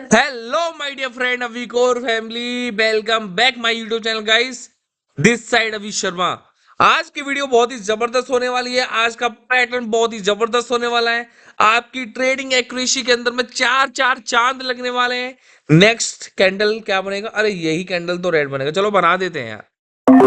Hello my dear friend अविकोर family, welcome back my YouTube channel guys. This side Abhi Sharma. आज की video बहुत ही जबरदस्त होने वाली है। आज का पैटर्न बहुत ही जबरदस्त होने वाला है। आपकी ट्रेडिंग एक्यूरेसी के अंदर में चार चार चांद लगने वाले हैं। नेक्स्ट कैंडल क्या बनेगा? अरे यही कैंडल तो रेड बनेगा। चलो बना देते हैं यार।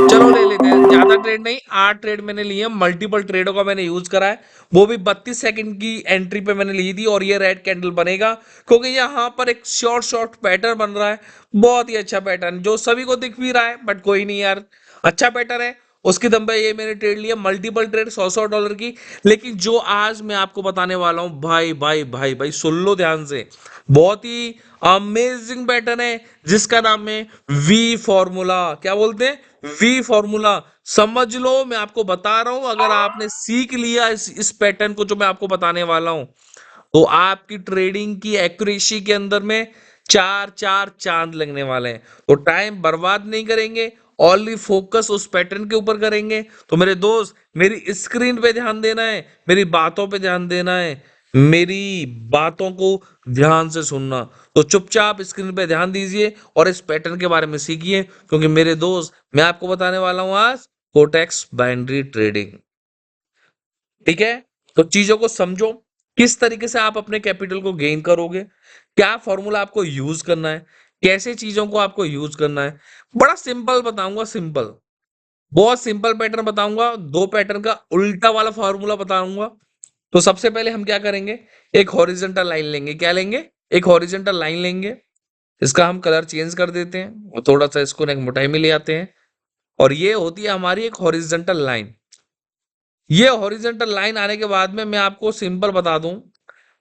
चलो ले लेते हैं। ज्यादा ट्रेड नहीं, 8 ट्रेड मैंने लिए। मल्टीपल ट्रेडों का मैंने यूज करा है, वो भी 32 सेकंड की एंट्री पे मैंने ली थी। और ये रेड कैंडल बनेगा क्योंकि यहाँ पर एक शॉर्ट शॉर्ट पैटर्न बन रहा है। बहुत ही अच्छा पैटर्न जो सभी को दिख भी रहा है, बट कोई नहीं यार, अच्छा पैटर्न है। उसके दम पे ये मैंने ट्रेड लिया, मल्टीपल ट्रेड 100-100 डॉलर की। लेकिन जो आज मैं आपको बताने वाला हूँ, भाई भाई भाई भाई सुन लो ध्यान से। बहुत ही अमेजिंग पैटर्न है जिसका नाम है वी फॉर्मूला। क्या बोलते हैं? V formula. समझ लो, मैं आपको बता रहा हूं, अगर आपने सीख लिया इस पैटर्न को जो मैं आपको बताने वाला हूं, तो आपकी ट्रेडिंग की एक्यूरेसी के अंदर में चार चार चांद लगने वाले हैं। तो टाइम बर्बाद नहीं करेंगे, ओनली फोकस उस पैटर्न के ऊपर करेंगे। तो मेरे दोस्त, मेरी स्क्रीन पे ध्यान देना है, मेरी बातों पे ध्यान देना है, मेरी बातों को ध्यान से सुनना। तो चुपचाप स्क्रीन पे ध्यान दीजिए और इस पैटर्न के बारे में सीखिए, क्योंकि मेरे दोस्त मैं आपको बताने वाला हूं आज कोटेक्स बाइनरी ट्रेडिंग। ठीक है? तो चीजों को समझो, किस तरीके से आप अपने कैपिटल को गेन करोगे, क्या फॉर्मूला आपको यूज करना है, कैसे चीजों को आपको यूज करना है। बड़ा सिंपल बताऊंगा, सिंपल, बहुत सिंपल पैटर्न बताऊंगा। दो पैटर्न का उल्टा वाला फॉर्मूला बताऊंगा। तो सबसे पहले हम क्या करेंगे, एक हॉरिजेंटल लाइन लेंगे। क्या लेंगे? एक हॉरिजेंटल लाइन लेंगे। इसका हम कलर चेंज कर देते हैं और थोड़ा सा इसको एक मोटाई में ले आते हैं। और ये होती है हमारी एक हॉरिजेंटल लाइन। ये हॉरिजेंटल लाइन आने के बाद में मैं आपको सिंपल बता दूं,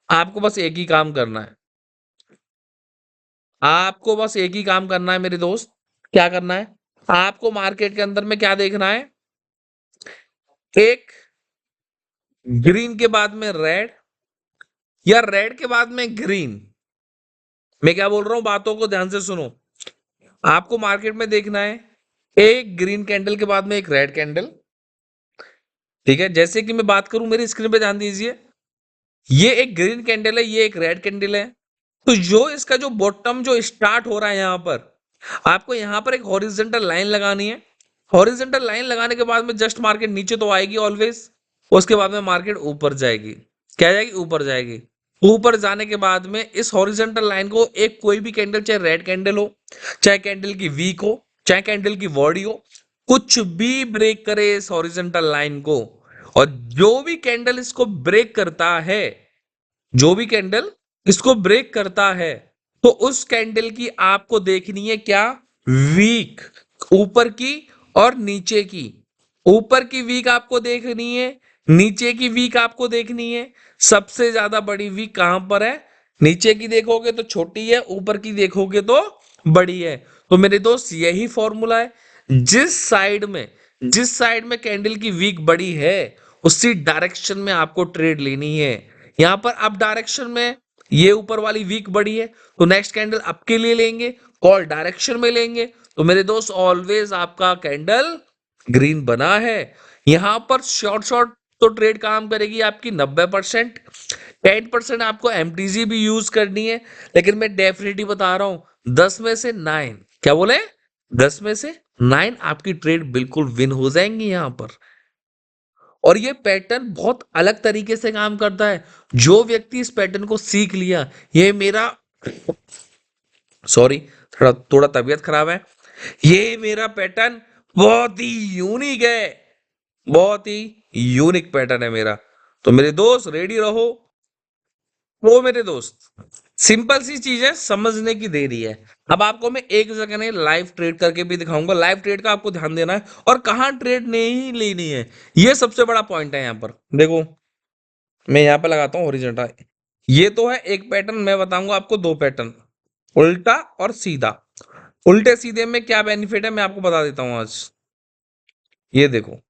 आपको बस एक ही काम करना है। आपको बस एक ही काम करना है मेरे दोस्त। क्या करना है? आपको मार्केट के अंदर में क्या देखना है? एक ग्रीन के बाद में रेड, या रेड के बाद में ग्रीन। मैं क्या बोल रहा हूं, बातों को ध्यान से सुनो। आपको मार्केट में देखना है एक ग्रीन कैंडल के बाद में एक रेड कैंडल। ठीक है? जैसे कि मैं बात करूं, मेरी स्क्रीन पे ध्यान दीजिए। ये एक ग्रीन कैंडल है, ये एक रेड कैंडल है। तो जो इसका जो बॉटम जो स्टार्ट हो रहा है यहां पर, आपको यहां पर एक हॉरिजेंटल लाइन लगानी है। हॉरिजेंटल लाइन लगाने के बाद में जस्ट मार्केट नीचे तो आएगी ऑलवेज। उसके बाद में मार्केट ऊपर जाएगी। क्या जाएगी? ऊपर जाएगी। ऊपर जाने के बाद में इस हॉरिजेंटल लाइन को एक कोई भी कैंडल, चाहे रेड कैंडल हो, चाहे कैंडल की वीक हो, चाहे कैंडल की बॉडी हो, कुछ भी ब्रेक करे इस हॉरिजेंटल लाइन को। और जो भी कैंडल इसको ब्रेक करता है, जो भी कैंडल इसको ब्रेक करता है, तो उस कैंडल की आपको देखनी है क्या? वीक। ऊपर की और नीचे की। ऊपर की वीक आपको देखनी है, नीचे की वीक आपको देखनी है। सबसे ज्यादा बड़ी वीक कहां पर है? नीचे की देखोगे तो छोटी है, ऊपर की देखोगे तो बड़ी है। तो मेरे दोस्त यही फॉर्मूला है। जिस साइड में कैंडल की वीक बड़ी है, उसी डायरेक्शन में आपको ट्रेड लेनी है। यहां पर अप डायरेक्शन में ये ऊपर वाली वीक बड़ी है, तो नेक्स्ट कैंडल अप के लिए लेंगे, कॉल डायरेक्शन में लेंगे। तो मेरे दोस्त ऑलवेज आपका कैंडल ग्रीन बना है। यहां पर शॉर्ट शॉर्ट तो ट्रेड काम करेगी आपकी 90%। 10% आपको एमटीजी भी यूज करनी है। लेकिन मैं डेफिनेटली बता रहा हूं, 10 में से 9, क्या बोले, 10 में से 9 आपकी ट्रेड बिल्कुल विन हो जाएंगी यहां पर। और ये पैटर्न बहुत अलग तरीके से काम करता है। जो व्यक्ति इस पैटर्न को सीख लिया, ये मेरा, सॉरी, थोड़ा थोड़ा तबीयत खराब है, ये मेरा पैटर्न बहुत ही यूनिक है। बहुत ही यूनिक पैटर्न है मेरा। तो मेरे दोस्त रेडी रहो। वो मेरे दोस्त, सिंपल सी चीज है, समझने की देरी है। अब आपको मैं एक जगह ने लाइव ट्रेड करके भी दिखाऊंगा। लाइव ट्रेड का आपको ध्यान देना है, और कहाँ ट्रेड नहीं लेनी है, ये सबसे बड़ा पॉइंट है। यहाँ पर देखो, मैं यहाँ पे लगाता हूँ हॉरिजॉन्टल। ये तो है एक पैटर्न। मैं बताऊंगा आपको दो पैटर्न, उल्टा और सीधा। उल्टे सीधे में क्या बेनिफिट है मैं आपको बता देता हूँ आज। ये देखो,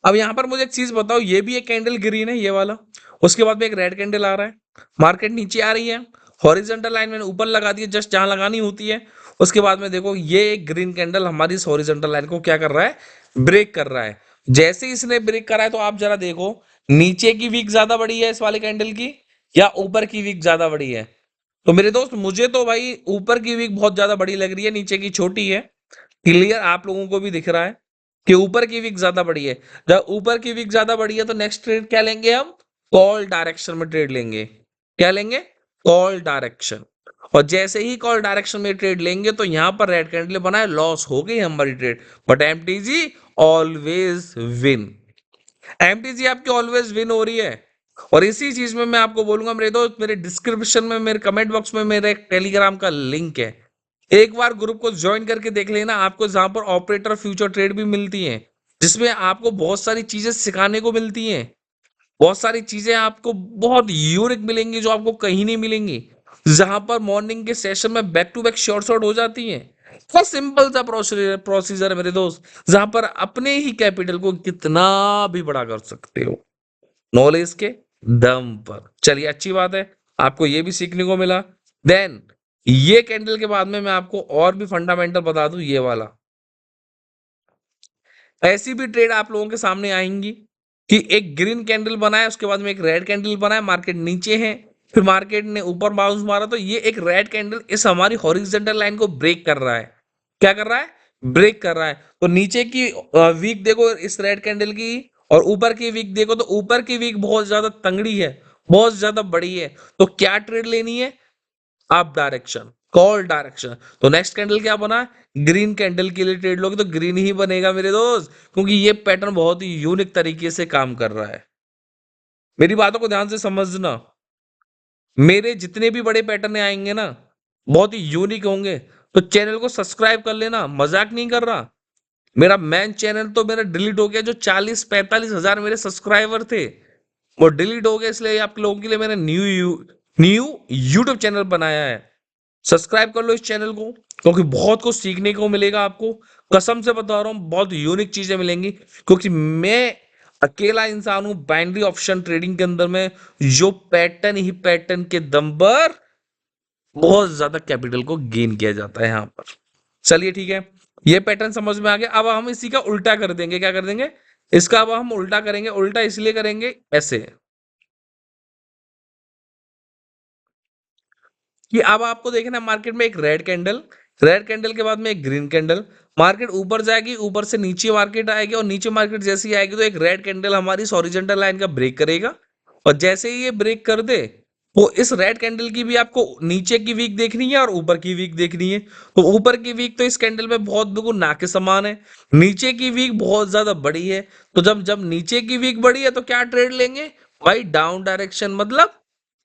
अब यहाँ पर मुझे एक चीज बताओ, ये भी एक कैंडल ग्रीन है, ये वाला। उसके बाद में एक रेड कैंडल आ रहा है, मार्केट नीचे आ रही है। हॉरिजॉन्टल लाइन मैंने ऊपर लगा दी है, जस्ट जहां लगानी होती है। उसके बाद में देखो, ये एक ग्रीन कैंडल हमारी इस हॉरिजॉन्टल लाइन को क्या कर रहा है? ब्रेक कर रहा है। जैसे ही इसने ब्रेक करा है, तो आप जरा देखो, नीचे की वीक ज्यादा बड़ी है इस वाले कैंडल की, या ऊपर की वीक ज्यादा बड़ी है? तो मेरे दोस्त मुझे तो भाई ऊपर की वीक बहुत ज्यादा बड़ी लग रही है, नीचे की छोटी है। क्लियर आप लोगों को भी दिख रहा है कि ऊपर की वीक ज्यादा बड़ी है। जब ऊपर की वीक ज्यादा बड़ी है तो नेक्स्ट ट्रेड क्या लेंगे हम? कॉल डायरेक्शन में ट्रेड लेंगे। क्या लेंगे? Call direction. और जैसे ही कॉल डायरेक्शन में ट्रेड लेंगे तो यहां पर रेड कैंडल बना है, लॉस हो गई हमारी trade. But MTG always win. MTG आपकी ऑलवेज विन हो रही है। और इसी चीज में मैं आपको बोलूंगा मेरे दोस्त, मेरे डिस्क्रिप्शन में, मेरे कमेंट बॉक्स में मेरे एक टेलीग्राम का लिंक है। एक बार ग्रुप को ज्वाइन करके देख लेना, आपको जहां पर ऑपरेटर फ्यूचर ट्रेड भी मिलती है, जिसमें आपको बहुत सारी चीजें सिखाने को मिलती हैं। बहुत सारी चीजें आपको बहुत यूनिक मिलेंगी जो आपको कहीं नहीं मिलेंगी। जहां पर मॉर्निंग के सेशन में back to back short short हो जाती हैं। बहुत सिंपल सा प्रोसीजर है मेरे दोस्त, जहां पर अपने ही कैपिटल को कितना भी बड़ा कर सकते हो, नॉलेज के दम पर। चलिए अच्छी बात है, आपको ये भी सीखने को मिला। देन ये कैंडल के बाद में मैं आपको और भी फंडामेंटल बता दूं, ये वाला ऐसी भी ट्रेड आप लोगों के सामने आएंगी कि एक ग्रीन कैंडल बना है, उसके बाद में एक रेड कैंडल बना है, मार्केट नीचे है, फिर मार्केट ने ऊपर बाउंस मारा, तो ये एक रेड कैंडल इस हमारी हॉरिजॉन्टल लाइन को ब्रेक कर रहा है। क्या कर रहा है? ब्रेक कर रहा है। तो नीचे की वीक देखो इस रेड कैंडल की, और ऊपर की वीक देखो तो ऊपर की वीक बहुत ज्यादा तंगड़ी है, बहुत ज्यादा बड़ी है। तो क्या ट्रेड लेनी है? Up direction, call direction. तो नेक्स्ट कैंडल क्या बना? ग्रीन कैंडल के लिए ट्रेड लोगे तो ग्रीन ही बनेगा मेरे दोस्त, क्योंकि ये पैटर्न बहुत ही यूनिक तरीके से काम कर रहा है। मेरी बातों को ध्यान से समझना। मेरे जितने भी बड़े पैटर्न आएंगे ना, बहुत ही यूनिक होंगे। तो चैनल को सब्सक्राइब कर लेना, मजाक नहीं कर रहा। मेरा मेन चैनल तो मेरा डिलीट हो गया, जो 40-45 हजार मेरे सब्सक्राइबर थे वो डिलीट हो गया, इसलिए आप लोगों के लिए मैंने न्यू यूट्यूब चैनल बनाया है। सब्सक्राइब कर लो इस चैनल को, क्योंकि बहुत कुछ सीखने को मिलेगा आपको। कसम से बता रहा हूँ, बहुत यूनिक चीजें मिलेंगी, क्योंकि मैं अकेला इंसान हूं बाइनरी ऑप्शन ट्रेडिंग के अंदर में, जो पैटर्न ही पैटर्न के दम पर बहुत ज्यादा कैपिटल को गेन किया जाता है यहाँ पर। चलिए ठीक है, ये पैटर्न समझ में आ गया। अब हम इसी का उल्टा कर देंगे। क्या कर देंगे? इसका अब हम उल्टा करेंगे। उल्टा इसलिए करेंगे ऐसे कि अब आपको देखना मार्केट में एक रेड कैंडल, रेड कैंडल के बाद में एक ग्रीन कैंडल, मार्केट ऊपर जाएगी, ऊपर से नीचे मार्केट आएगी, और नीचे मार्केट जैसी आएगी तो एक रेड कैंडल हमारी हॉरिजॉन्टल लाइन का ब्रेक करेगा। और जैसे ही ये ब्रेक कर दे, वो इस रेड कैंडल की भी आपको नीचे की वीक देखनी है और ऊपर की वीक देखनी है। तो ऊपर की वीक तो इस कैंडल में बहुत बिल्कुल ना के समान है, नीचे की वीक बहुत ज्यादा बड़ी है। तो जब जब नीचे की वीक बड़ी है तो क्या ट्रेड लेंगे भाई? डाउन डायरेक्शन, मतलब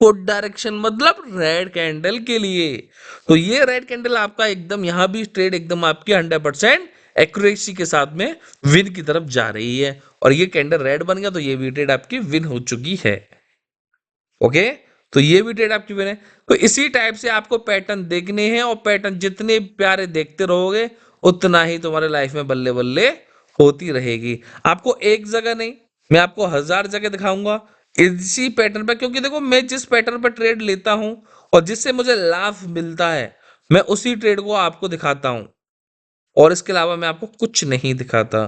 पुट डायरेक्शन, मतलब रेड कैंडल के लिए। तो ये रेड कैंडल आपका एकदम, यहां भी ट्रेड एकदम आपकी 100% एक्यूरेसी के साथ में विन की तरफ जा रही है। और ये कैंडल रेड बन गया तो ये भी ट्रेड आपकी विन हो चुकी है। ओके, तो ये भी ट्रेड आपकी विन है। तो इसी टाइप से आपको पैटर्न देखने हैं, और पैटर्न जितने प्यारे देखते रहोगे उतना ही तुम्हारे लाइफ में बल्ले बल्ले होती रहेगी। आपको एक जगह नहीं, मैं आपको 1000 जगह दिखाऊंगा इसी पैटर्न पर, क्योंकि देखो मैं जिस पैटर्न पर ट्रेड लेता हूं और जिससे मुझे लाभ मिलता है, मैं उसी ट्रेड को आपको दिखाता हूं, और इसके अलावा मैं आपको कुछ नहीं दिखाता।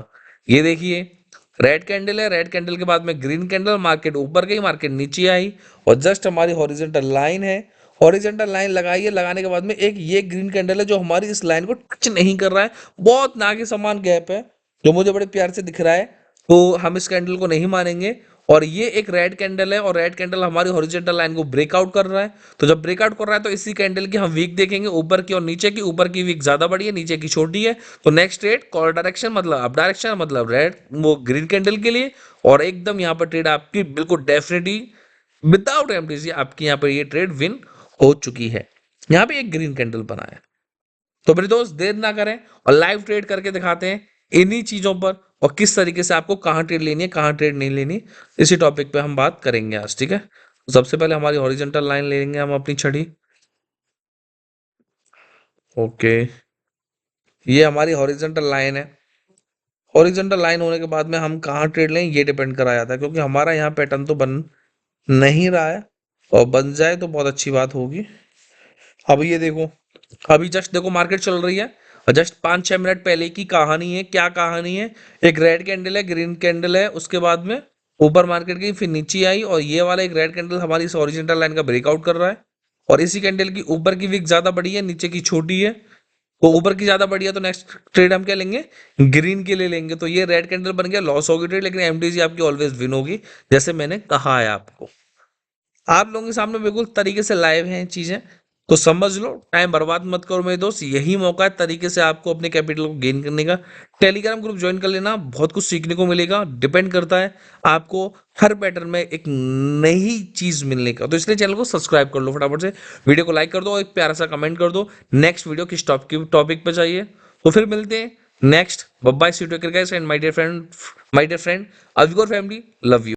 ये देखिए, रेड कैंडल है, रेड कैंडल के बाद में ग्रीन कैंडल, मार्केट ऊपर गई, मार्केट नीचे आई, और जस्ट हमारी हॉरिजॉन्टल लाइन है। हॉरिजॉन्टल लाइन लगाई है, लगाने के बाद में एक ये ग्रीन कैंडल है जो हमारी इस लाइन को टच नहीं कर रहा है, बहुत ना के समान गैप है जो मुझे बड़े प्यार से दिख रहा है। तो हम इस कैंडल को नहीं मानेंगे। और ये एक रेड कैंडल है, और रेड कैंडल हमारी हॉरिजॉन्टल लाइन को ब्रेकआउट कर रहा है। तो जब ब्रेकआउट कर रहा है तो इसी कैंडल की हम वीक देखेंगे, ऊपर की और नीचे की। ऊपर की वीक ज्यादा बड़ी है, नीचे की छोटी है। तो नेक्स्ट ट्रेड कॉल डायरेक्शन, मतलब अप डायरेक्शन, मतलब रेड वो ग्रीन कैंडल के लिए। और एकदम यहाँ पर ट्रेड आपकी बिल्कुल डेफिनेटली विदाउट एमटीसी आपकी यहाँ पर ये ट्रेड विन हो चुकी है। यहाँ पे एक ग्रीन कैंडल बना है। तो मेरे दोस्त देर ना करें और लाइव ट्रेड करके दिखाते हैं इन्हीं चीजों पर, और किस तरीके से आपको कहाँ ट्रेड लेनी है, कहाँ ट्रेड नहीं लेनी, इसी टॉपिक पे हम बात करेंगे आज। ठीक है, तो सबसे पहले हमारी हॉरिजॉन्टल लाइन ले लेंगे हम अपनी छड़ी। ओके, ये हमारी हॉरिजॉन्टल लाइन है। हॉरिजॉन्टल लाइन होने के बाद में हम कहाँ ट्रेड लें ये डिपेंड करा जाता है, क्योंकि हमारा यहाँ पैटर्न तो बन नहीं रहा है, और बन जाए तो बहुत अच्छी बात होगी। अब ये देखो, अभी जस्ट देखो मार्केट चल रही है, और जस्ट 5-6 मिनट पहले की कहानी है। क्या कहानी है? एक रेड कैंडल है, ग्रीन कैंडल है, उसके बाद में ऊपर मार्केट गई, फिर नीचे आई, और ये वाला एक रेड कैंडल हमारी इस ओरिजिनल लाइन का ब्रेकआउट कर रहा है। और इसी कैंडल की ऊपर की विक ज्यादा बड़ी है, नीचे की छोटी है। तो ऊपर की ज्यादा बड़ी है तो नेक्स्ट ट्रेड हम क्या लेंगे, ग्रीन के लिए लेंगे। तो ये रेड कैंडल बन गया, लॉस होगी ट्रेड, लेकिन एमटीजी आपकी ऑलवेज विन होगी, जैसे मैंने कहा है आपको। आप लोगों के सामने बिल्कुल तरीके से लाइव हैं चीजें, तो समझ लो, टाइम बर्बाद मत करो मेरे दोस्त। यही मौका है तरीके से आपको अपने कैपिटल को गेन करने का। टेलीग्राम ग्रुप ज्वाइन कर लेना, बहुत कुछ सीखने को मिलेगा। डिपेंड करता है आपको हर पैटर्न में एक नई चीज मिलने का, तो इसलिए चैनल को सब्सक्राइब कर लो फटाफट से, वीडियो को लाइक कर दो, एक प्यारा सा कमेंट कर दो नेक्स्ट वीडियो किस टॉपिक पे चाहिए। तो फिर मिलते हैं next. Bye bye, see you take care guys, and my dear friend, अविगोर फैमिली, लव यू।